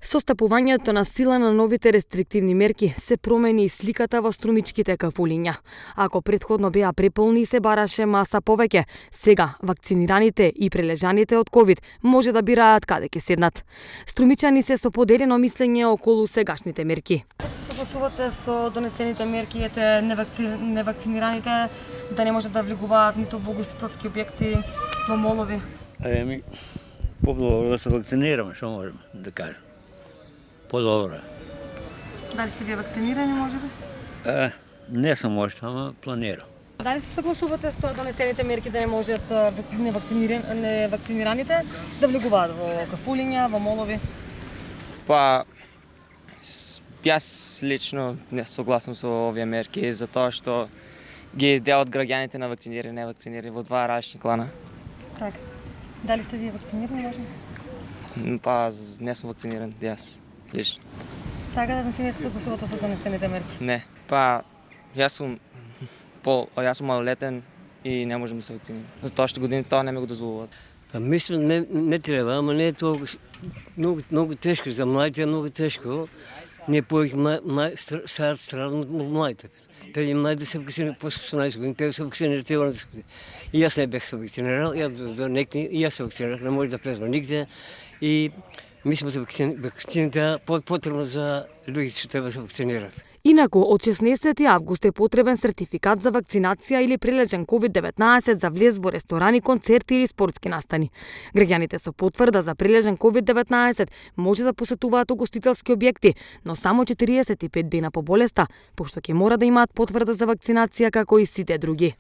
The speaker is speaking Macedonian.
Со стапувањето на сила на новите рестриктивни мерки се промени и сликата во струмичките кафулиња. Ако претходно беа преполни и се бараше маса повеќе, сега вакцинираните и прележаните од ковид може да бираат каде ќе седнат. Струмичани се со поделено мислење околу сегашните мерки. Согласувате со донесените мерки, невакцинираните да не може да влегуваат ниту во ugostителски објекти, во молови? По-добро да се вакцинираме, што можеме да кажем. По-добро. Дали сте вие вакцинирани, може би? Не сум още, ама планирам. Дали се согласувате со донесените мерки да не можат невакцинираните да влегуваат во кафулиња, во молови? Па, јас лично не согласам со овие мерки, затоа што ги делат граѓаните на вакцинирани и невакцинирани во два различни клана. Така. Дали сте вие вакцинирани, може? Па, не сум вакциниран, јас лично. Така да не се согласувате со донесените мерки? Не. Па, јас сум малолетен и не можам да се вакцинирам. Затоа што годините тоа не ме го дозволуваат. Па мислам не треба, ама не е толку многу тешко за младите, многу тешко. Не повеќе страдат младите. Преди младите се вакцинирани после 18 години, те се вакцинирани цело. И јас не бех се вакцинирал, и јас се вакцинирах, не може да презва нигде. И мислам дека вакцината потребна за луѓето што треба да се вакцинират. Инаку, од 16 август е потребен сертификат за вакцинација или прилежен COVID-19 за влез во ресторани, концерти или спортски настани. Граѓаните со потврда за прилежен COVID-19 може да посетуваат угостителски објекти, но само 45 дена по болеста, пошто ќе мора да имаат потврда за вакцинација како и сите други.